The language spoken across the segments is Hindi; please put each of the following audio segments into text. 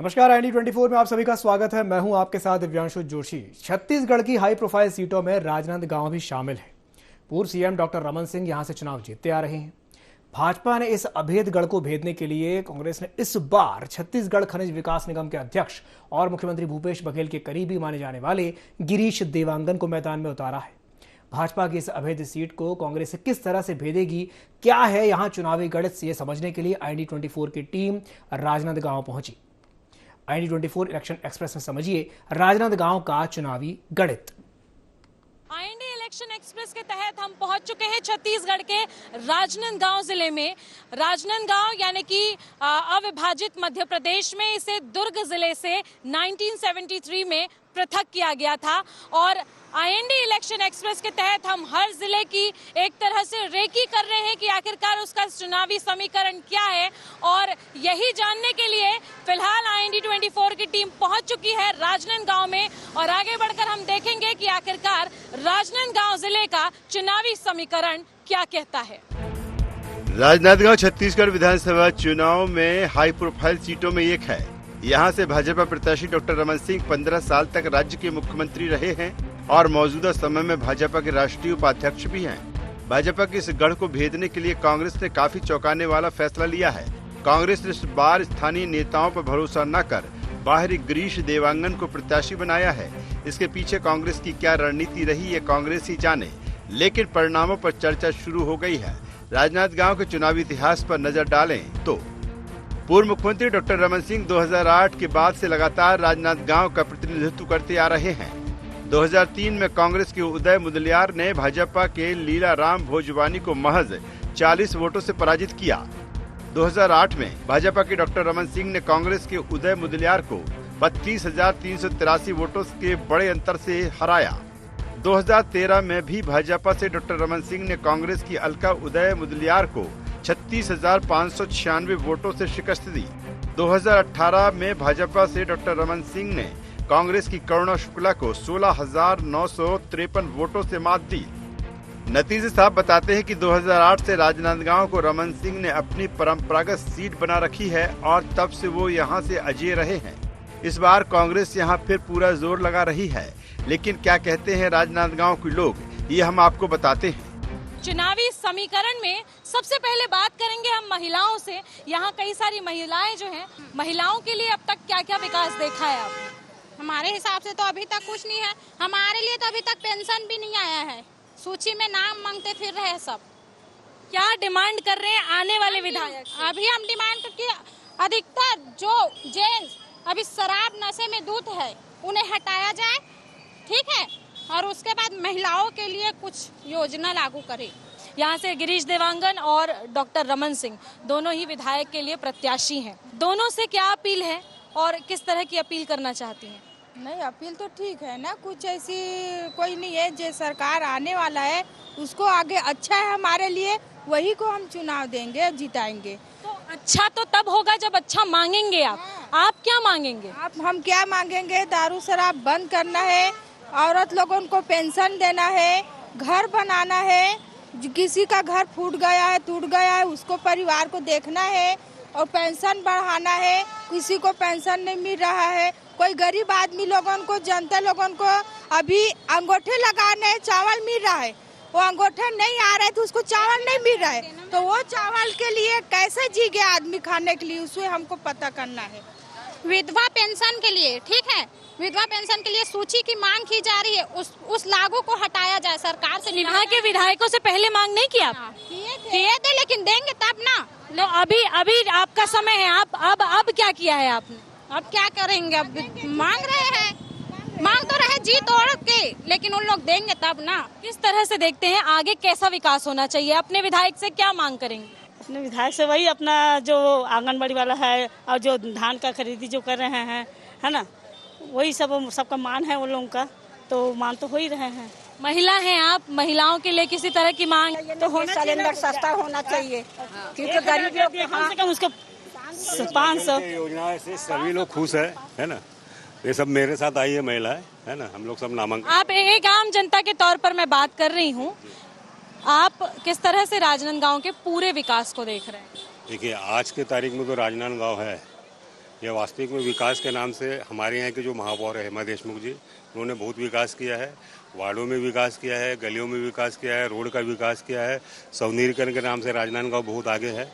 नमस्कार, ID24 में आप सभी का स्वागत है। मैं हूं आपके साथ दिव्यांशु जोशी। छत्तीसगढ़ की हाई प्रोफाइल सीटों में राजनांदगांव भी शामिल है। पूर्व सीएम डॉक्टर रमन सिंह यहां से चुनाव जीतते आ रहे हैं। भाजपा ने इस अभेद गढ़ को भेदने के लिए कांग्रेस ने इस बार छत्तीसगढ़ खनिज विकास निगम के अध्यक्ष और मुख्यमंत्री भूपेश बघेल के करीबी माने जाने वाले गिरीश देवांगन को मैदान में उतारा है। भाजपा की इस अभेद सीट को कांग्रेस किस तरह से भेदेगी, क्या है यहां चुनावी गणित, ये समझने के लिए ID24 की टीम राजनांदगांव पहुंची। ID24 इलेक्शन एक्सप्रेस में समझिए राजनांदगांव का चुनावी गणित। आईएनडी इलेक्शन एक्सप्रेस के तहत हम पहुंच चुके हैं छत्तीसगढ़ के राजनांदगांव जिले में। राजनांदगांव यानी कि अविभाजित मध्य प्रदेश में इसे दुर्ग जिले से 1973 में पृथक किया गया था और आईएनडी इलेक्शन एक्सप्रेस के तहत हम हर जिले की एक तरह से रेकी कर रहे हैं कि आखिरकार उसका चुनावी समीकरण क्या है। और यही जानने के लिए फिलहाल ID24 की टीम पहुंच चुकी है राजनांदगांव में और आगे बढ़कर हम देखेंगे कि आखिरकार राजनांदगांव जिले का चुनावी समीकरण क्या कहता है। राजनांदगांव छत्तीसगढ़ विधानसभा चुनाव में हाई प्रोफाइल सीटों में एक है। यहाँ से भाजपा प्रत्याशी डॉक्टर रमन सिंह 15 साल तक राज्य के मुख्यमंत्री रहे हैं और मौजूदा समय में भाजपा के राष्ट्रीय उपाध्यक्ष भी हैं। भाजपा के इस गढ़ को भेदने के लिए कांग्रेस ने काफी चौंकाने वाला फैसला लिया है। कांग्रेस ने इस बार स्थानीय नेताओं पर भरोसा न कर बाहरी गिरीश देवांगन को प्रत्याशी बनाया है। इसके पीछे कांग्रेस की क्या रणनीति रही है कांग्रेस ही जाने, लेकिन परिणामों पर चर्चा शुरू हो गई है। राजनांदगांव के चुनावी इतिहास पर नजर डालें तो पूर्व मुख्यमंत्री डॉक्टर रमन सिंह 2008 के बाद से लगातार राजनांदगांव का प्रतिनिधित्व करते आ रहे हैं। 2003 में कांग्रेस के उदय मुदलियार ने भाजपा के लीलाराम भोजवानी को महज 40 वोटों से पराजित किया। 2008 में भाजपा के डॉक्टर रमन सिंह ने कांग्रेस के उदय मुदलियार को 32,383 वोटों के बड़े अंतर से हराया। 2013 में भी भाजपा से डॉक्टर रमन सिंह ने कांग्रेस की अलका उदय मुदलियार को 36,596 वोटों से शिकस्त दी। 2018 में भाजपा से डॉक्टर रमन सिंह ने कांग्रेस की करुणा शुक्ला को 16,953 वोटों से मात दी। नतीजे साफ बताते हैं कि 2008 से राजनांदगांव को रमन सिंह ने अपनी परंपरागत सीट बना रखी है और तब से वो यहां से अजय रहे हैं। इस बार कांग्रेस यहां फिर पूरा जोर लगा रही है, लेकिन क्या कहते हैं राजनांदगांव के लोग, ये हम आपको बताते हैं। चुनावी समीकरण में सबसे पहले बात करेंगे हम महिलाओं से। यहाँ कई सारी महिलाएं जो हैं, महिलाओं के लिए अब तक क्या क्या विकास देखा है आपने? हमारे हिसाब से तो अभी तक कुछ नहीं है। हमारे लिए तो अभी तक पेंशन भी नहीं आया है। सूची में नाम मांगते फिर रहे सब। क्या डिमांड कर रहे हैं आने वाले विधायक? अभी हम डिमांड करके अधिकतर जो जेंट्स अभी शराब नशे में धुत है उन्हें हटाया जाए, ठीक है, और उसके बाद महिलाओं के लिए कुछ योजना लागू करे। यहाँ से गिरीश देवांगन और डॉक्टर रमन सिंह दोनों ही विधायक के लिए प्रत्याशी हैं। दोनों से क्या अपील है और किस तरह की अपील करना चाहती हैं? नहीं, अपील तो ठीक है ना, कुछ ऐसी कोई नहीं है। जो सरकार आने वाला है उसको आगे अच्छा है हमारे लिए, वही को हम चुनाव देंगे, जिताएंगे। तो अच्छा तो तब होगा जब अच्छा मांगेंगे आप। हाँ। आप क्या मांगेंगे? हम क्या मांगेंगे? दारू शराब बंद करना है, औरत लोगों को पेंशन देना है, घर बनाना है, किसी का घर फूट गया है, टूट गया है, उसको परिवार को देखना है, और पेंशन बढ़ाना है। किसी को पेंशन नहीं मिल रहा है, कोई गरीब आदमी लोगों को, जनता लोगों को अभी अंगूठे लगाने चावल मिल रहा है, वो अंगूठे नहीं आ रहे तो उसको चावल नहीं मिल रहा है। तो वो चावल के लिए कैसे जी गया आदमी खाने के लिए, उसे हमको पता करना है। विधवा पेंशन के लिए, ठीक है, विधवा पेंशन के लिए सूची की मांग की जा रही है, उस लागू को हटाया जाए सरकार से। यहाँ के विधायकों से पहले मांग नहीं किया? किए थे, लेकिन देंगे तब ना। लो अभी आपका समय है। आप अब क्या किया है आपने? अब क्या करेंगे? अब मांग रहे हैं, मांग तो रहे जी तोड़ के, लेकिन उन लोग देंगे तब ना। किस तरह से देखते हैं आगे कैसा विकास होना चाहिए? अपने विधायक से क्या मांग करेंगे? अपने विधायक से वही अपना जो आंगनबाड़ी वाला है और जो धान का खरीदी जो कर रहे हैं, है ना, वही सबका मान है उन लोगों का, तो मान तो हो ही रहे हैं। महिला हैं आप, महिलाओं के लिए किसी तरह की मांग तो होना, सिलेंडर सस्ता होना चाहिए, क्योंकि गरीब लोग कम से कम उसको 500 योजना से सभी लोग खुश है ना। ये सब मेरे साथ आई है महिलाएं, है ना, हम लोग सब नामांकन। आप एक आम जनता के तौर पर मैं बात कर रही हूँ, आप किस तरह से राजनांदगांव के पूरे विकास को देख रहे हैं? देखिए, आज के तारीख में तो राजनांदगांव है ये वास्तविक में विकास के नाम से हमारे यहाँ के जो महापौर है हेमा देशमुख जी, उन्होंने बहुत विकास किया है। वार्डों में विकास किया है, गलियों में विकास किया है, रोड का विकास किया है। सौंदर्यीकरण के नाम से राजनांदगांव बहुत आगे है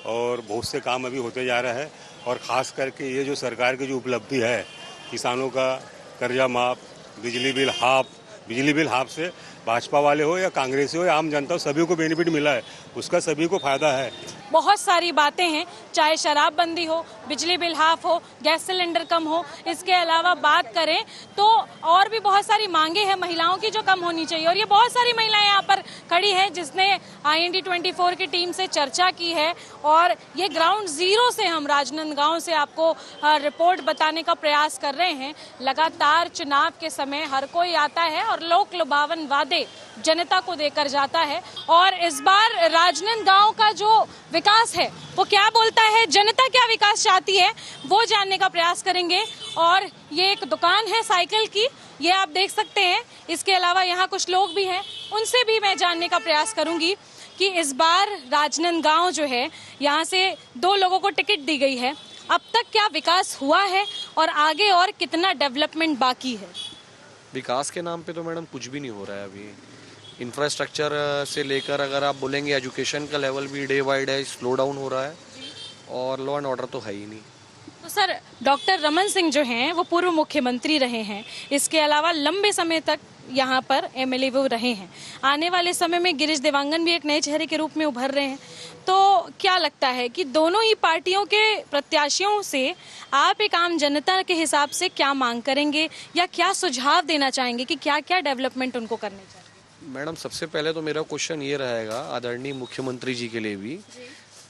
और बहुत से काम अभी होते जा रहा है। और ख़ास करके ये जो सरकार की जो उपलब्धि है, किसानों का कर्जा माफ, बिजली बिल हाफ से भाजपा वाले हो या कांग्रेसी हो या आम जनता हो, सभी को बेनिफिट मिला है, उसका सभी को फायदा है। बहुत सारी बातें हैं, चाहे शराबबंदी हो, बिजली बिल हाफ हो, गैस सिलेंडर कम हो, इसके अलावा बात करें तो और भी बहुत सारी मांगे हैं महिलाओं की जो कम होनी चाहिए। और ये बहुत सारी महिलाएं यहाँ पर खड़ी हैं जिसने IND 24 की टीम से चर्चा की है। और ये ग्राउंड जीरो से हम राजनांदगांव से आपको रिपोर्ट बताने का प्रयास कर रहे हैं। लगातार चुनाव के समय हर कोई आता है और लोक लुभावन वादे जनता को देकर जाता है। और इस बार राजनांदगांव का जो विकास है वो क्या बोलता है, जनता क्या विकास चाहती है, वो जानने का प्रयास करेंगे। और ये एक दुकान है साइकिल की, ये आप देख सकते हैं। इसके अलावा यहाँ कुछ लोग भी हैं, उनसे भी मैं जानने का प्रयास करूंगी कि इस बार राजनांदगांव जो है, यहाँ से 2 लोगों को टिकट दी गई है, अब तक क्या विकास हुआ है और आगे और कितना डेवलपमेंट बाकी है। विकास के नाम पे तो मैडम कुछ भी नहीं हो रहा है अभी। इंफ्रास्ट्रक्चर से लेकर अगर आप बोलेंगे एजुकेशन का लेवल भी day by day slow down हो रहा है और लॉ एंड ऑर्डर तो है ही नहीं। तो सर, डॉक्टर रमन सिंह जो हैं वो पूर्व मुख्यमंत्री रहे हैं, इसके अलावा लंबे समय तक यहाँ पर MLA वो रहे हैं। आने वाले समय में गिरीश देवांगन भी एक नए चेहरे के रूप में उभर रहे हैं। तो क्या लगता है कि दोनों ही पार्टियों के प्रत्याशियों से आप एक आम जनता के हिसाब से क्या मांग करेंगे या क्या सुझाव देना चाहेंगे कि क्या क्या डेवलपमेंट उनको करने चाहिए? मैडम, सबसे पहले तो मेरा क्वेश्चन ये रहेगा आदरणीय मुख्यमंत्री जी के लिए भी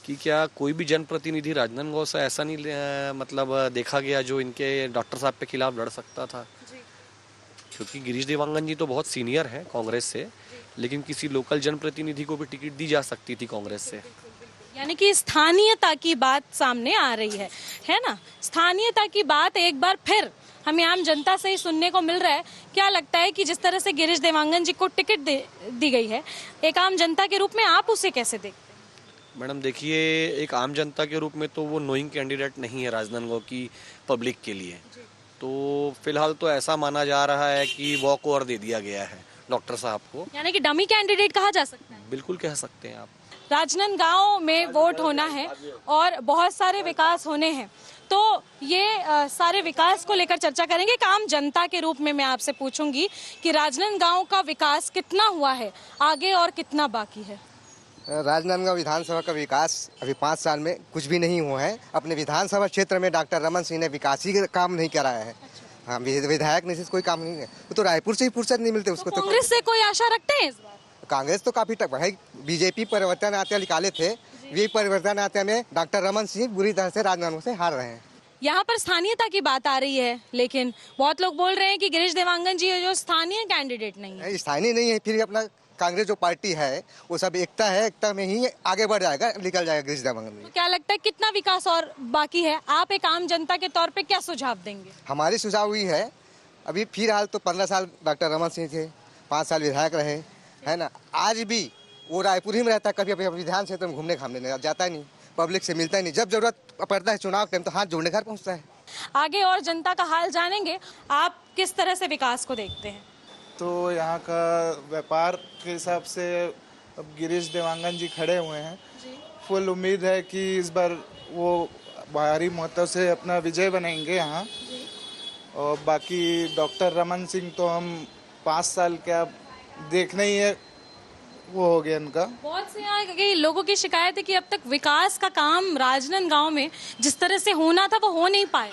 कि क्या कोई भी जनप्रतिनिधि राजनांदगांव से ऐसा नहीं मतलब देखा गया जो इनके डॉक्टर साहब के खिलाफ लड़ सकता था? क्योंकि गिरीश देवांगन जी तो बहुत सीनियर हैं कांग्रेस से, लेकिन किसी लोकल जनप्रतिनिधि को भी टिकट दी जा सकती थी कांग्रेस से। यानी कि स्थानीयता की बात सामने आ रही है ना? स्थानीयता की बात एक बार फिर हमें आम जनता से ही सुनने को मिल रहा है। क्या लगता है कि जिस तरह से गिरीश देवांगन जी को टिकट दी गई है, एक आम जनता के रूप में आप उसे कैसे देखते हैं? मैडम देखिए, एक आम जनता के रूप में तो वो नोइंग कैंडिडेट नहीं है राजनांदगांव की पब्लिक के लिए। तो फिलहाल तो ऐसा माना जा रहा है कि वॉक ओवर दे दिया गया है डॉक्टर साहब को। यानी कि डमी कैंडिडेट कहा जा सकता है? बिल्कुल कह सकते हैं आप। राजनांदगांव में वोट होना है और बहुत सारे विकास होने हैं, तो ये सारे विकास को लेकर चर्चा करेंगे। एक आम जनता के रूप में मैं आपसे पूछूंगी कि राजनांदगांव का विकास कितना हुआ है, आगे और कितना बाकी है? राजनांदगांव विधानसभा का विकास अभी 5 साल में कुछ भी नहीं हुआ है। अपने विधानसभा क्षेत्र में डॉक्टर रमन सिंह ने विकासी काम नहीं कराया है। हाँ, विधायक ने कोई काम नहीं है। वो तो रायपुर से ही फुर्सत नहीं मिलते उसको। तो कांग्रेस से कोई आशा रखते हैं इस बार? कांग्रेस तो काफी टक है। बीजेपी परिवर्तन आते निकाले थे, ये परिवर्तन आते में डॉक्टर रमन सिंह बुरी तरह से राजनांदगांव से हार रहे हैं। यहाँ पर स्थानीयता की बात आ रही है, लेकिन बहुत लोग बोल रहे हैं कि गिरीश देवांगन जी जो स्थानीय कैंडिडेट नहीं है। स्थानीय नहीं है, फिर अपना कांग्रेस जो पार्टी है वो सब एकता है, एकता में ही आगे बढ़ जाएगा, निकल जाएगा गिरीश देवांगन। तो क्या लगता है कितना विकास और बाकी है? आप एक आम जनता के तौर पे क्या सुझाव देंगे? हमारी सुझाव हुई है, अभी फिलहाल तो 15 साल डॉक्टर रमन सिंह थे, 5 साल विधायक रहे, है ना। आज भी वो रायपुर ही में रहता है, कभी अपने विधान क्षेत्र में घूमने घामने जाता ही नहीं, पब्लिक से मिलता ही नहीं। जब जरूरत पड़ता है चुनाव टाइम तो हाथ जोड़ने घर पहुँचता है। आगे और जनता का हाल जानेंगे। आप किस तरह से विकास को देखते हैं? तो यहाँ का व्यापार के हिसाब से अब गिरीश देवांगन जी खड़े हुए हैं, फुल उम्मीद है कि इस बार वो भारी मतों से अपना विजय बनाएंगे यहाँ। और बाकी डॉक्टर रमन सिंह तो हम 5 साल क्या देखना ही है, वो हो गया उनका। बहुत से यहाँ के लोगों की शिकायत है कि अब तक विकास का काम राजनांदगांव में जिस तरह से होना था वो हो नहीं पाया।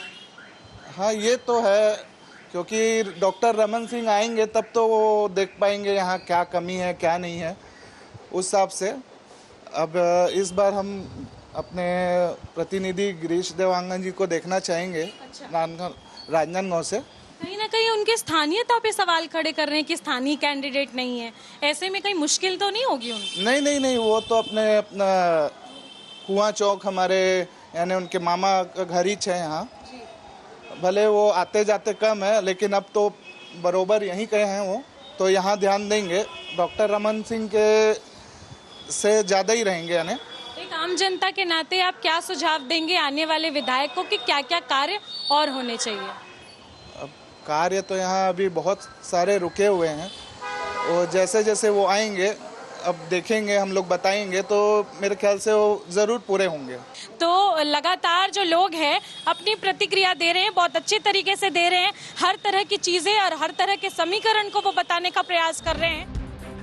हाँ, ये तो है, क्योंकि डॉक्टर रमन सिंह आएंगे तब तो वो देख पाएंगे यहाँ क्या कमी है क्या नहीं है, उस हिसाब से। अब इस बार हम अपने प्रतिनिधि गिरीश देवांगन जी को देखना चाहेंगे। अच्छा। राजनांदगांव से कहीं ना कहीं उनके स्थानीयता पे सवाल खड़े कर रहे हैं कि स्थानीय कैंडिडेट नहीं है, ऐसे में कहीं मुश्किल तो नहीं होगी उनको? नहीं, वो तो अपना कुआं चौक हमारे यानी उनके मामा का घर ही है यहाँ। भले वो आते जाते कम है, लेकिन अब तो बरोबर यहीं कहे हैं वो, तो यहाँ ध्यान देंगे। डॉक्टर रमन सिंह के से ज़्यादा ही रहेंगे। यानी एक आम जनता के नाते आप क्या सुझाव देंगे आने वाले विधायक को कि क्या क्या कार्य और होने चाहिए? अब कार्य तो यहाँ अभी बहुत सारे रुके हुए हैं और जैसे जैसे वो आएंगे अब देखेंगे, हम लोग बताएंगे तो मेरे ख्याल से वो जरूर पूरे होंगे। तो लगातार जो लोग हैं अपनी प्रतिक्रिया दे रहे हैं, बहुत अच्छे तरीके से दे रहे हैं, हर तरह की चीजें और हर तरह के समीकरण को वो बताने का प्रयास कर रहे हैं।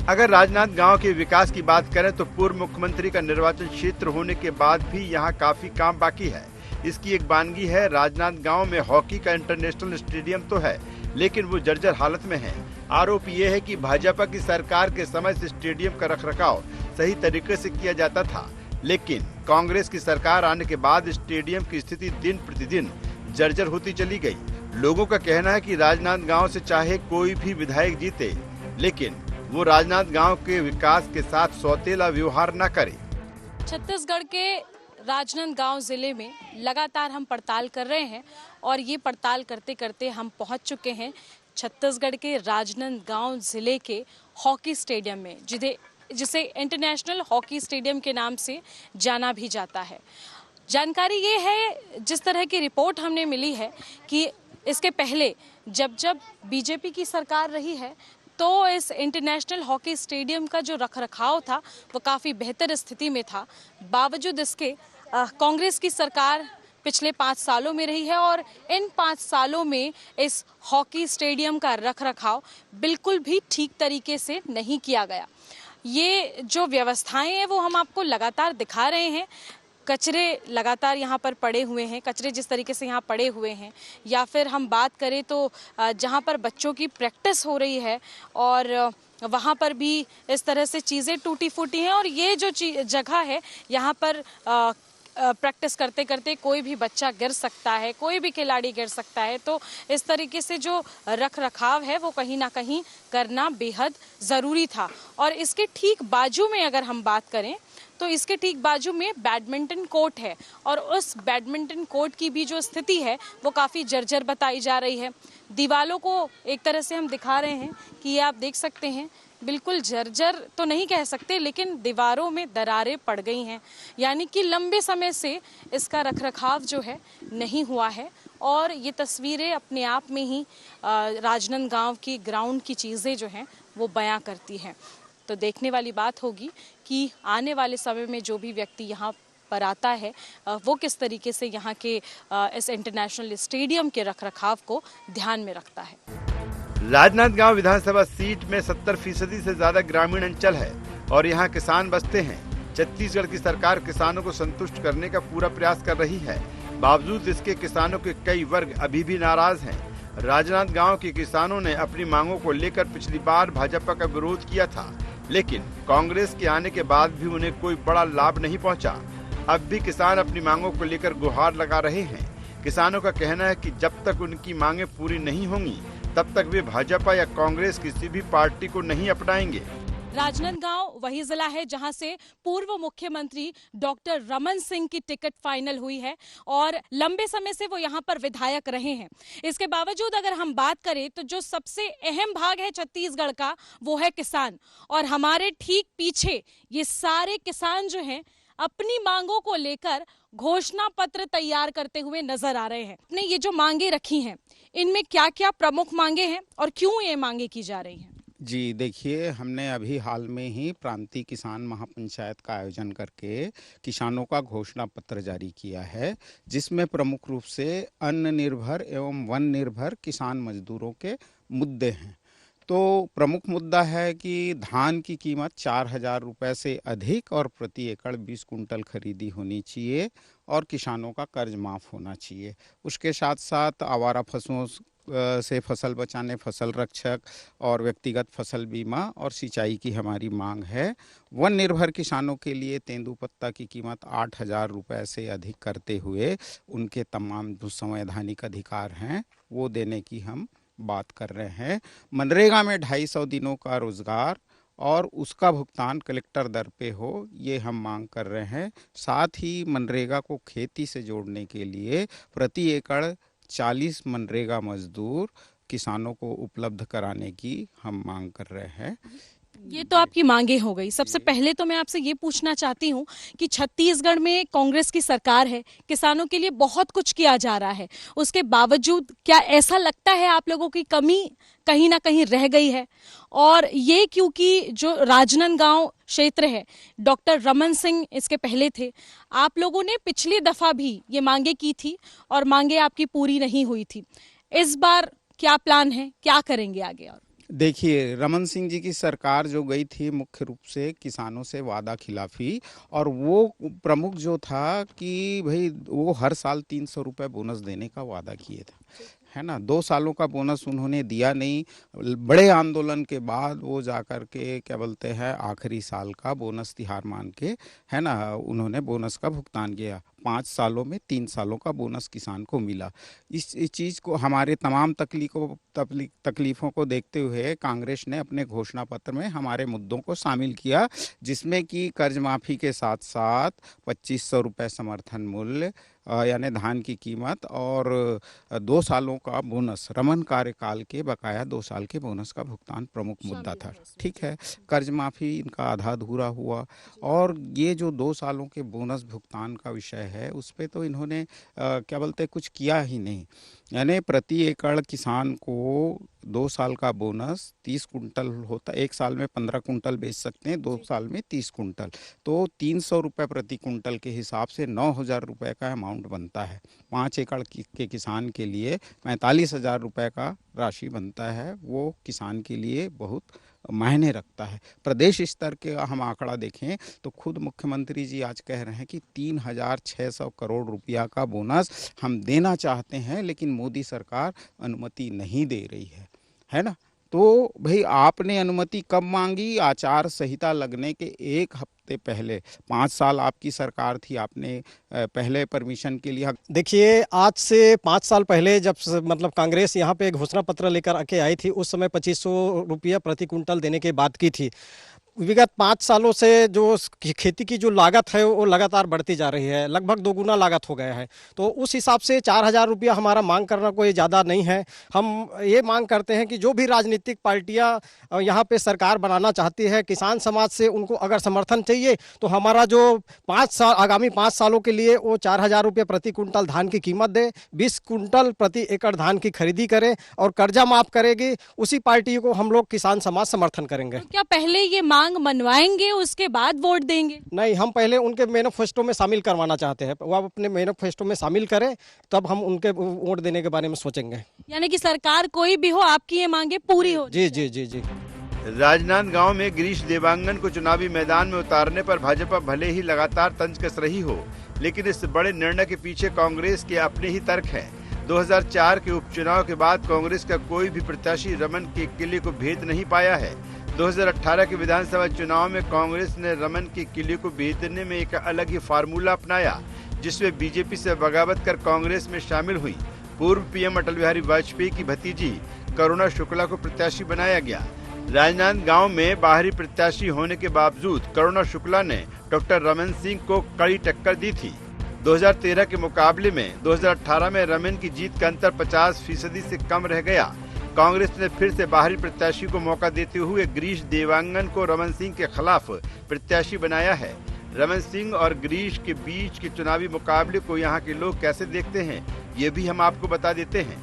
अगर राजनांदगांव के विकास की बात करें तो पूर्व मुख्यमंत्री का निर्वाचन क्षेत्र होने के बाद भी यहाँ काफी काम बाकी है। इसकी एक वानगी है, राजनांदगांव में हॉकी का इंटरनेशनल स्टेडियम तो है लेकिन वो जर्जर हालत में है। आरोप ये है कि भाजपा की सरकार के समय से स्टेडियम का रखरखाव सही तरीके से किया जाता था, लेकिन कांग्रेस की सरकार आने के बाद स्टेडियम की स्थिति दिन प्रतिदिन जर्जर होती चली गई। लोगों का कहना है कि राजनांदगांव से चाहे कोई भी विधायक जीते, लेकिन वो राजनांदगांव के विकास के साथ सौतेला व्यवहार न करे। छत्तीसगढ़ के राजनांदगांव जिले में लगातार हम पड़ताल कर रहे हैं और ये पड़ताल करते करते हम पहुंच चुके हैं छत्तीसगढ़ के राजनांदगांव जिले के हॉकी स्टेडियम में, जिसे इंटरनेशनल हॉकी स्टेडियम के नाम से जाना भी जाता है। जानकारी ये है, जिस तरह की रिपोर्ट हमने मिली है कि इसके पहले जब बीजेपी की सरकार रही है तो इस इंटरनेशनल हॉकी स्टेडियम का जो रखरखाव था वो काफ़ी बेहतर स्थिति में था। बावजूद इसके कांग्रेस की सरकार पिछले 5 सालों में रही है और इन 5 सालों में इस हॉकी स्टेडियम का रखरखाव बिल्कुल भी ठीक तरीके से नहीं किया गया। ये जो व्यवस्थाएं हैं वो हम आपको लगातार दिखा रहे हैं। कचरे लगातार यहाँ पर पड़े हुए हैं, कचरे जिस तरीके से यहाँ पड़े हुए हैं, या फिर हम बात करें तो जहाँ पर बच्चों की प्रैक्टिस हो रही है और वहाँ पर भी इस तरह से चीज़ें टूटी फूटी हैं। और ये जो जगह है यहाँ पर प्रैक्टिस करते करते कोई भी बच्चा गिर सकता है, कोई भी खिलाड़ी गिर सकता है। तो इस तरीके से जो रख रखाव है वो कहीं ना कहीं करना बेहद ज़रूरी था। और इसके ठीक बाजू में अगर हम बात करें तो इसके ठीक बाजू में बैडमिंटन कोर्ट है और उस बैडमिंटन कोर्ट की भी जो स्थिति है वो काफ़ी जर्जर बताई जा रही है। दीवालों को एक तरह से हम दिखा रहे हैं कि ये आप देख सकते हैं, बिल्कुल जर्जर तो नहीं कह सकते लेकिन दीवारों में दरारें पड़ गई हैं, यानी कि लंबे समय से इसका रखरखाव जो है नहीं हुआ है। और ये तस्वीरें अपने आप में ही राजनांदगांव की ग्राउंड की चीज़ें जो हैं वो बयां करती हैं। तो देखने वाली बात होगी कि आने वाले समय में जो भी व्यक्ति यहाँ पर आता है वो किस तरीके से यहाँ के इस इंटरनेशनल स्टेडियम के रखरखाव को ध्यान में रखता है। राजनांदगांव विधानसभा सीट में 70% से ज्यादा ग्रामीण अंचल है और यहाँ किसान बसते हैं। छत्तीसगढ़ की सरकार किसानों को संतुष्ट करने का पूरा प्रयास कर रही है, बावजूद इसके किसानों के कई वर्ग अभी भी नाराज हैं। राजनांदगांव के किसानों ने अपनी मांगों को लेकर पिछली बार भाजपा का विरोध किया था, लेकिन कांग्रेस के आने के बाद भी उन्हें कोई बड़ा लाभ नहीं पहुंचा। अब भी किसान अपनी मांगों को लेकर गुहार लगा रहे हैं। किसानों का कहना है कि जब तक उनकी मांगें पूरी नहीं होंगी तब तक वे भाजपा या कांग्रेस किसी भी पार्टी को नहीं अपनाएंगे। राजनांदगांव वही जिला है जहां से पूर्व मुख्यमंत्री डॉक्टर रमन सिंह की टिकट फाइनल हुई है और लंबे समय से वो यहां पर विधायक रहे हैं। इसके बावजूद अगर हम बात करें तो जो सबसे अहम भाग है छत्तीसगढ़ का वो है किसान, और हमारे ठीक पीछे ये सारे किसान जो हैं अपनी मांगों को लेकर घोषणा पत्र तैयार करते हुए नजर आ रहे हैं। अपने ये जो मांगे रखी हैं इनमें क्या क्या प्रमुख मांगे हैं और क्यों ये मांगे की जा रही हैं? जी देखिए, हमने अभी हाल में ही प्रांतीय किसान महापंचायत का आयोजन करके किसानों का घोषणा पत्र जारी किया है, जिसमें प्रमुख रूप से अन्न निर्भर एवं वन निर्भर किसान मजदूरों के मुद्दे हैं। तो प्रमुख मुद्दा है कि धान की कीमत 4,000 रुपये से अधिक और प्रति एकड़ 20 कुंटल खरीदी होनी चाहिए और किसानों का कर्ज माफ़ होना चाहिए। उसके साथ साथ आवारा पशुओं से फसल बचाने, फसल रक्षक और व्यक्तिगत फसल बीमा और सिंचाई की हमारी मांग है। वन निर्भर किसानों के लिए तेंदुपत्ता की कीमत 8,000 रुपये से अधिक करते हुए उनके तमाम जो संवैधानिक अधिकार हैं वो देने की हम बात कर रहे हैं। मनरेगा में 250 दिनों का रोजगार और उसका भुगतान कलेक्टर दर पे हो, ये हम मांग कर रहे हैं। साथ ही मनरेगा को खेती से जोड़ने के लिए प्रति एकड़ 40 मनरेगा मजदूर किसानों को उपलब्ध कराने की हम मांग कर रहे हैं। ये तो आपकी मांगे हो गई। सबसे पहले तो मैं आपसे ये पूछना चाहती हूँ कि छत्तीसगढ़ में कांग्रेस की सरकार है, किसानों के लिए बहुत कुछ किया जा रहा है, उसके बावजूद क्या ऐसा लगता है आप लोगों की कमी कहीं ना कहीं रह गई है? और ये क्योंकि जो राजनांदगांव क्षेत्र है, डॉक्टर रमन सिंह इसके पहले थे, आप लोगों ने पिछली दफा भी ये मांगे की थी और मांगे आपकी पूरी नहीं हुई थी। इस बार क्या प्लान है, क्या करेंगे आगे? और देखिए, रमन सिंह जी की सरकार जो गई थी मुख्य रूप से किसानों से वादा खिलाफी, और वो प्रमुख जो था कि भाई वो हर साल 300 रुपये बोनस देने का वादा किए थे, है ना। 2 सालों का बोनस उन्होंने दिया नहीं। बड़े आंदोलन के बाद वो जाकर के क्या बोलते हैं आखिरी साल का बोनस तिहार मान के, है ना, उन्होंने बोनस का भुगतान किया। 5 सालों में 3 सालों का बोनस किसान को मिला। इस चीज़ को, हमारे तमाम तकलीफ़ों को देखते हुए कांग्रेस ने अपने घोषणा पत्र में हमारे मुद्दों को शामिल किया, जिसमें कि कर्ज माफ़ी के साथ साथ 2500 रुपये समर्थन मूल्य यानी धान की कीमत और 2 सालों का बोनस, रमन कार्यकाल के बकाया 2 साल के बोनस का भुगतान प्रमुख मुद्दा था। ठीक है, कर्ज माफ़ी इनका आधा अधूरा हुआ, और ये जो 2 सालों के बोनस भुगतान का विषय है उस पे तो इन्होंने क्या बोलते कुछ किया ही नहीं। यानी प्रति एकड़ किसान को 2 साल का बोनस 30 कुंटल होता, 1 साल में 15 कुंटल बेच सकते हैं, 2 साल में 30 कुंटल, तो 300 रुपये प्रति कुंटल के हिसाब से 9,000 रुपये का अमाउंट बनता है। 5 एकड़ के किसान के लिए 45,000 रुपये का राशि बनता है। वो किसान के लिए बहुत मायने रखता है। प्रदेश स्तर के हम आंकड़ा देखें तो खुद मुख्यमंत्री जी आज कह रहे हैं कि 3,600 करोड़ रुपया का बोनस हम देना चाहते हैं, लेकिन मोदी सरकार अनुमति नहीं दे रही है ना। तो भाई आपने अनुमति कब मांगी? आचार संहिता लगने के 1 हफ्ते पहले। 5 साल आपकी सरकार थी, आपने पहले परमिशन के लिए। देखिए, आज से 5 साल पहले जब मतलब कांग्रेस यहाँ पे घोषणा पत्र लेकर आके आई थी, उस समय 2500 रुपया प्रति कुंटल देने की बात की थी। विगत 5 सालों से जो खेती की जो लागत है वो लगातार बढ़ती जा रही है, लगभग 2 गुना लागत हो गया है। तो उस हिसाब से 4,000 रुपया हमारा मांग करना कोई ज़्यादा नहीं है। हम ये मांग करते हैं कि जो भी राजनीतिक पार्टियां यहाँ पे सरकार बनाना चाहती है, किसान समाज से उनको अगर समर्थन चाहिए तो हमारा जो 5 साल आगामी 5 सालों के लिए वो 4,000 रुपये प्रति कुंटल धान की कीमत दे, 20 कुंटल प्रति एकड़ धान की खरीदी करे और कर्जा माफ करेगी, उसी पार्टी को हम लोग किसान समाज समर्थन करेंगे। तो क्या पहले ये मांग मनवाएंगे उसके बाद वोट देंगे? नहीं, हम पहले उनके मैनिफेस्टो में शामिल करवाना चाहते हैं। वो अपने मैनिफेस्टो में शामिल करें, तब हम उनके वोट देने के बारे में सोचेंगे। यानी कि सरकार कोई भी हो, आपकी ये मांगे पूरी हो। जी जी जी जी। राजनांदगांव में गिरीश देवांगन को चुनावी मैदान में उतारने पर भाजपा भले ही लगातार तंज कस रही हो, लेकिन इस बड़े निर्णय के पीछे कांग्रेस के अपने ही तर्क है। 2004 के उपचुनाव के बाद कांग्रेस का कोई भी प्रत्याशी रमन के किले को भेद नहीं पाया है। 2018 के विधानसभा चुनाव में कांग्रेस ने रमन के किले को भेदने में एक अलग ही फार्मूला अपनाया, जिसमें बीजेपी से बगावत कर कांग्रेस में शामिल हुई पूर्व पीएम अटल बिहारी वाजपेयी की भतीजी करुणा शुक्ला को प्रत्याशी बनाया गया। राजनांदगांव में बाहरी प्रत्याशी होने के बावजूद करुणा शुक्ला ने डॉक्टर रमन सिंह को कड़ी टक्कर दी थी। 2013 के मुकाबले में 2018 में रमन की जीत का अंतर 50% से कम रह गया। कांग्रेस ने फिर से बाहरी प्रत्याशी को मौका देते हुए गिरीश देवांगन को रमन सिंह के खिलाफ प्रत्याशी बनाया है। रमन सिंह और गिरीश के बीच के चुनावी मुकाबले को यहाँ के लोग कैसे देखते हैं, ये भी हम आपको बता देते हैं।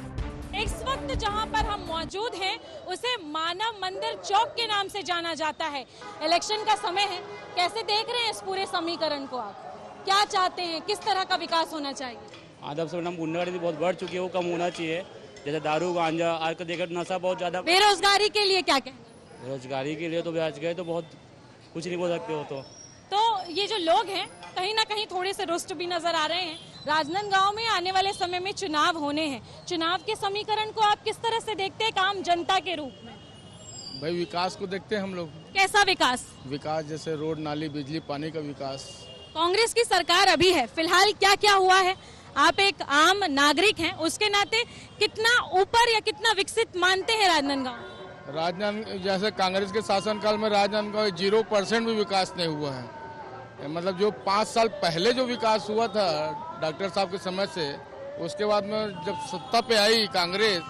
इस वक्त जहां पर हम मौजूद हैं उसे मानव मंदिर चौक के नाम से जाना जाता है। इलेक्शन का समय है, कैसे देख रहे हैं इस पूरे समीकरण को? आप क्या चाहते हैं, किस तरह का विकास होना चाहिए? आदम से गुंडागर्दी बहुत बढ़ चुकी है, वो कम होना चाहिए। जैसे दारू गांजा आज को देखकर नशा बहुत ज्यादा। बेरोजगारी के लिए क्या कहना? बेरोजगारी के लिए तो आज गए तो बहुत कुछ नहीं बोल सकते हो। तो ये जो लोग हैं कहीं ना कहीं थोड़े से रुष्ट भी नजर आ रहे हैं। राजनांदगांव में आने वाले समय में चुनाव होने हैं, चुनाव के समीकरण को आप किस तरह से देखते हैं आम जनता के रूप में? भाई विकास को देखते हैं हम लोग। कैसा विकास? विकास जैसे रोड, नाली, बिजली, पानी का विकास। कांग्रेस की सरकार अभी है, फिलहाल क्या क्या हुआ है? आप एक आम नागरिक हैं, उसके नाते कितना ऊपर या कितना विकसित मानते हैं राजनांदगांव? राजनांदगांव जैसे कांग्रेस के शासनकाल में राजनांदगांव 0% भी विकास नहीं हुआ है। मतलब जो 5 साल पहले जो विकास हुआ था डॉक्टर साहब के समय से, उसके बाद में जब सत्ता पे आई कांग्रेस,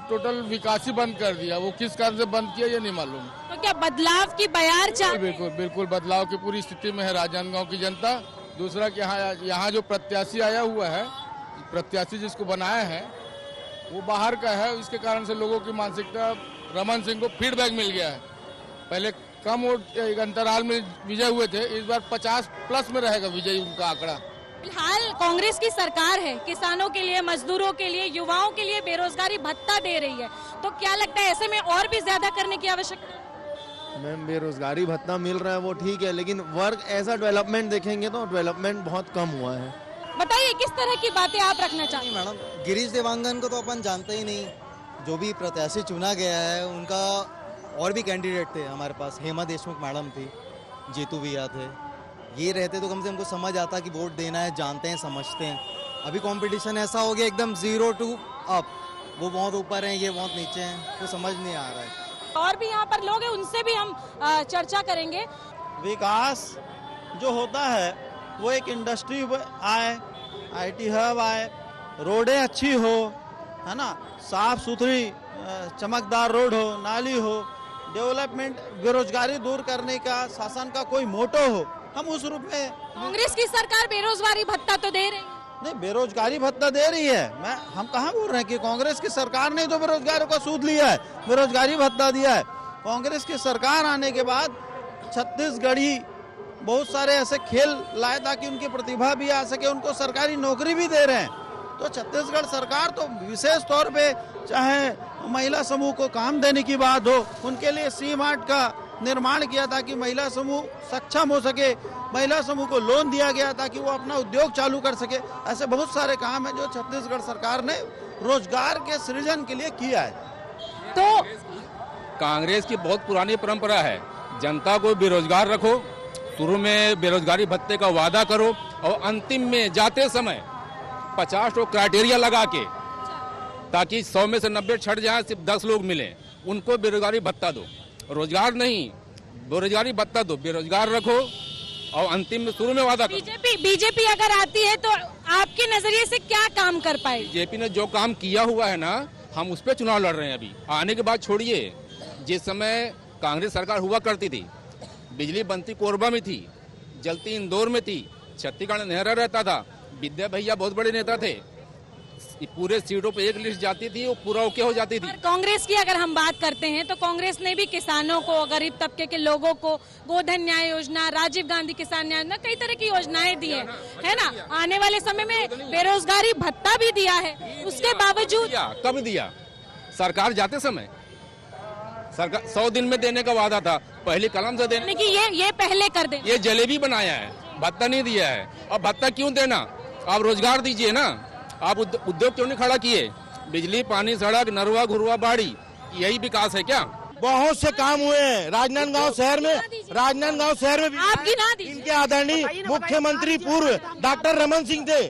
टोटल विकास ही बंद कर दिया। वो किस कारण से बंद किया ये नहीं मालूम। तो क्या बदलाव की बयार चाह? बिल्कुल बिल्कुल बदलाव की पूरी स्थिति में है राजनांदगांव की जनता। दूसरा कि यहाँ जो प्रत्याशी आया हुआ है, प्रत्याशी जिसको बनाया है वो बाहर का है, इसके कारण से लोगों की मानसिकता रमन सिंह को फीडबैक मिल गया है। पहले कम वोट अंतराल में विजय हुए थे, इस बार 50+ में रहेगा विजयी उनका आंकड़ा। फिलहाल कांग्रेस की सरकार है, किसानों के लिए, मजदूरों के लिए, युवाओं के लिए बेरोजगारी भत्ता दे रही है, तो क्या लगता है ऐसे में और भी ज्यादा करने की आवश्यकता है? मैम बेरोजगारी भत्ता मिल रहा है वो ठीक है, लेकिन वर्क ऐसा डेवलपमेंट देखेंगे तो डेवलपमेंट बहुत कम हुआ है। बताइए किस तरह की बातें आप रखना चाहते हैं? मैडम गिरीश देवांगन को तो अपन जानते ही नहीं, जो भी प्रत्याशी चुना गया है उनका और भी कैंडिडेट थे हमारे पास, हेमा देशमुख मैडम थी, जीतू भैया थे, ये रहते तो कम से कम को समझ आता कि वोट देना है, जानते हैं, समझते हैं। अभी कंपटीशन ऐसा हो गया एकदम 0 to up, वो बहुत ऊपर हैं, ये बहुत नीचे हैं, तो समझ नहीं आ रहा है। और भी यहाँ पर लोग हैं, उनसे भी हम चर्चा करेंगे। विकास जो होता है वो एक इंडस्ट्री आए, IT हब आए, रोडें अच्छी हो, है ना, साफ सुथरी चमकदार रोड हो, नाली हो, डेवलपमेंट, बेरोजगारी दूर करने का शासन का कोई मोटो हो, हम उस रूप में। कांग्रेस की सरकार बेरोजगारी भत्ता तो दे रही है। नहीं, बेरोजगारी भत्ता दे रही है, हम कहाँ बोल रहे हैं कि कांग्रेस की सरकार ने तो बेरोजगारों का सूद लिया है, बेरोजगारी भत्ता दिया है। कांग्रेस की सरकार आने के बाद छत्तीसगढ़ी बहुत सारे ऐसे खेल लाए ताकि उनकी प्रतिभा भी आ सके, उनको सरकारी नौकरी भी दे रहे हैं। तो छत्तीसगढ़ सरकार तो विशेष तौर पे चाहे महिला समूह को काम देने की बात हो, उनके लिए C-Mart का निर्माण किया ताकि महिला समूह सक्षम हो सके, महिला समूह को लोन दिया गया ताकि वो अपना उद्योग चालू कर सके। ऐसे बहुत सारे काम है जो छत्तीसगढ़ सरकार ने रोजगार के सृजन के लिए किया है। तो कांग्रेस की बहुत पुरानी परंपरा है, जनता को बेरोजगार रखो, शुरू में बेरोजगारी भत्ते का वादा करो और अंतिम में जाते समय 50 तो क्राइटेरिया लगा के, ताकि 100 में से 90 छट जाए, सिर्फ 10 लोग मिले, उनको बेरोजगारी भत्ता दो। रोजगार नहीं, बेरोजगारी भत्ता दो, बेरोजगार रखो और अंतिम में शुरू में वादा करो। बीजेपी अगर आती है तो आपके नजरिए से क्या काम कर पाएगी? बीजेपी ने जो काम किया हुआ है ना, हम उस पर चुनाव लड़ रहे हैं। अभी आने के बाद छोड़िए, जिस समय कांग्रेस सरकार हुआ करती थी, बिजली बनती कोरबा में थी, जलती इंदौर में थी, छत्तीसगढ़ में नेहरा रहता था, विद्या भैया बहुत बड़े नेता थे, पूरे सीटों पे एक लिस्ट जाती थी, वो पूरा ओके हो जाती थी। कांग्रेस की अगर हम बात करते हैं तो कांग्रेस ने भी किसानों को, गरीब तबके के लोगों को गोधन न्याय योजना, राजीव गांधी किसान न्याय योजना, कई तरह की योजनाएं दी है ना। आने वाले समय में बेरोजगारी भत्ता भी दिया है, उसके बावजूद कब दिया? सरकार जाते समय सरकार 100 दिन में देने का वादा था, पहले कलम से देने की, ये पहले कर दे। ये जलेबी बनाया है, भत्ता नहीं दिया है। अब भत्ता क्यों देना? आप रोजगार दीजिए ना, आप उद्योग क्यों नहीं खड़ा किए? बिजली, पानी, सड़क, नरवा घुरवा बाड़ी, यही विकास है क्या? बहुत से काम हुए हैं राजनांदगांव शहर में। राजनांदगांव शहर में आप गिना दीजिए। इनके आदरणीय मुख्यमंत्री पूर्व डॉक्टर रमन सिंह थे,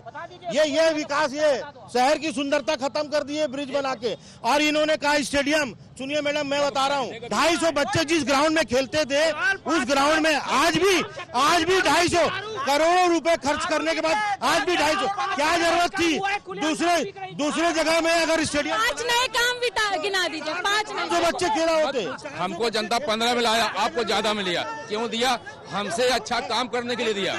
ये विकास, ये शहर की सुंदरता खत्म कर दिए ब्रिज बना के। और इन्होंने कहा स्टेडियम, सुनिए मैडम मैं बता रहा हूँ, 250 बच्चे जिस ग्राउंड में खेलते थे, उस ग्राउंड में आज भी 250 करोड़ों रुपए खर्च करने के बाद आज भी 250, क्या जरूरत थी? दूसरे जगह में अगर स्टेडियम, 5 नए काम गिना दीजिए, 5 नए जो बच्चे खेला होते। हमको जनता 15 में लाया, आपको ज्यादा में लिया, क्यों दिया? हमसे अच्छा काम करने के लिए दिया।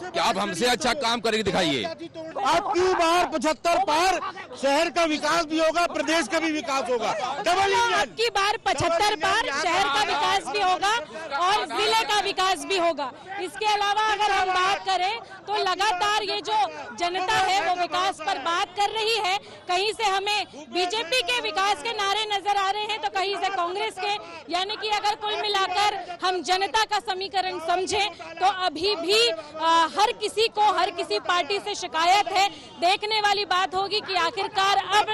क्या आप हमसे अच्छा काम करके दिखाइए। अब की बार 75 पार, शहर का विकास भी होगा, प्रदेश का भी विकास होगा, डबल इंजन। अब की बार 75 पार, शहर का विकास भी होगा और जिले का विकास भी होगा। इसके अलावा अगर हम बात करें तो लगातार ये जो जनता है वो विकास पर बात कर रही है। कहीं से हमें बीजेपी के विकास के नारे नजर आ रहे हैं तो कहीं से कांग्रेस के, यानी कि अगर कुल मिलाकर हम जनता का समीकरण समझें तो अभी भी हर किसी को, हर किसी पार्टी से शिकायत है। देखने वाली बात होगी कि आखिरकार अब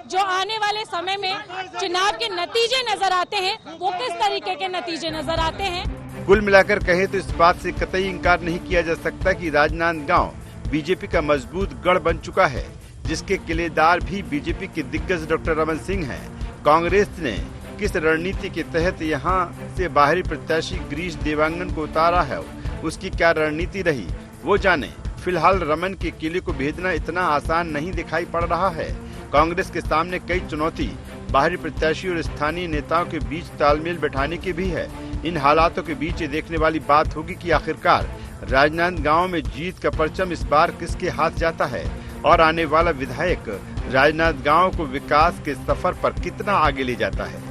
जो आने वाले समय में चुनाव के नतीजे नजर आते हैं वो किस तरीके के नतीजे नजर आते हैं। कुल मिलाकर कहें तो इस बात से कतई इंकार नहीं किया जा सकता कि राजनांदगांव बीजेपी का मजबूत गढ़ बन चुका है, जिसके किलेदार भी बीजेपी के दिग्गज डॉक्टर रमन सिंह हैं। कांग्रेस ने किस रणनीति के तहत यहां से बाहरी प्रत्याशी गिरीश देवांगन को उतारा है, उसकी क्या रणनीति रही वो जाने। फिलहाल रमन के किले को भेजना इतना आसान नहीं दिखाई पड़ रहा है। कांग्रेस के सामने कई चुनौती बाहरी प्रत्याशी और स्थानीय नेताओं के बीच तालमेल बैठाने की भी है। इन हालातों के बीच ये देखने वाली बात होगी कि आखिरकार राजनांदगांव में जीत का परचम इस बार किसके हाथ जाता है और आने वाला विधायक राजनांदगांव को विकास के सफर पर कितना आगे ले जाता है।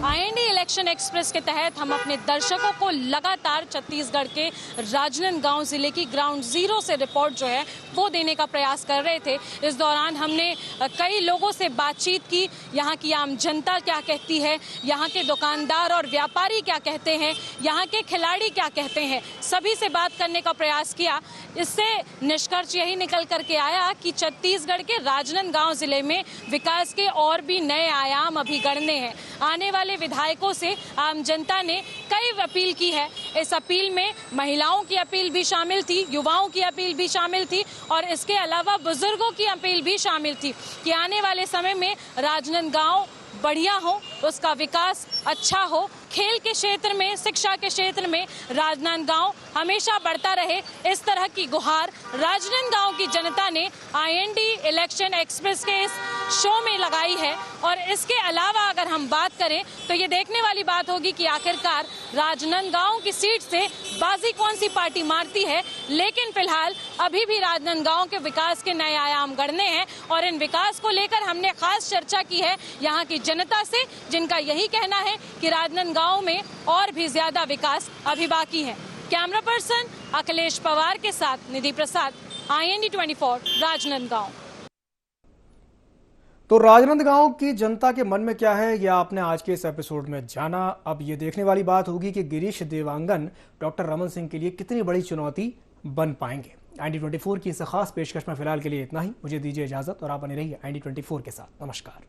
आईएनडी इलेक्शन एक्सप्रेस के तहत हम अपने दर्शकों को लगातार छत्तीसगढ़ के राजनांदगांव जिले की ग्राउंड जीरो से रिपोर्ट जो है वो देने का प्रयास कर रहे थे। इस दौरान हमने कई लोगों से बातचीत की, यहाँ की आम जनता क्या कहती है, यहाँ के दुकानदार और व्यापारी क्या कहते हैं, यहाँ के खिलाड़ी क्या कहते हैं, सभी से बात करने का प्रयास किया। इससे निष्कर्ष यही निकल करके आया कि छत्तीसगढ़ के राजनांदगांव जिले में विकास के और भी नए आयाम अभी गढ़ने हैं। आने वाले विधायकों से आम जनता ने कई अपील की है। इस अपील में महिलाओं की अपील भी शामिल थी, युवाओं की अपील भी शामिल थी और इसके अलावा बुजुर्गों की अपील भी शामिल थी कि आने वाले समय में राजनांदगांव बढ़िया हो, उसका विकास अच्छा हो, खेल के क्षेत्र में, शिक्षा के क्षेत्र में राजनांदगांव हमेशा बढ़ता रहे। इस तरह की गुहार राजनांदगांव की जनता ने आईएनडी इलेक्शन एक्सप्रेस के इस शो में लगाई है। और इसके अलावा अगर हम बात करें तो ये देखने वाली बात होगी कि आखिरकार राजनांदगांव की सीट से बाजी कौन सी पार्टी मारती है। लेकिन फिलहाल अभी भी राजनांदगांव के विकास के नए आयाम गढ़ने हैं और इन विकास को लेकर हमने खास चर्चा की है यहाँ की जनता से, जिनका यही कहना है कि राजनांदगांव में और भी ज्यादा विकास अभी बाकी है। कैमरा पर्सन अखिलेश पवार के साथ निधि प्रसाद, IND 24 राजनांदगांव। तो राजनांदगांव की जनता के मन में क्या है यह आपने आज के इस एपिसोड में जाना। अब ये देखने वाली बात होगी कि गिरीश देवांगन डॉक्टर रमन सिंह के लिए कितनी बड़ी चुनौती बन पाएंगे। IND 24 की इस खास पेशकश में फिलहाल के लिए इतना ही। मुझे दीजिए इजाजत और आप बने रहिए IND 24 के साथ। नमस्कार।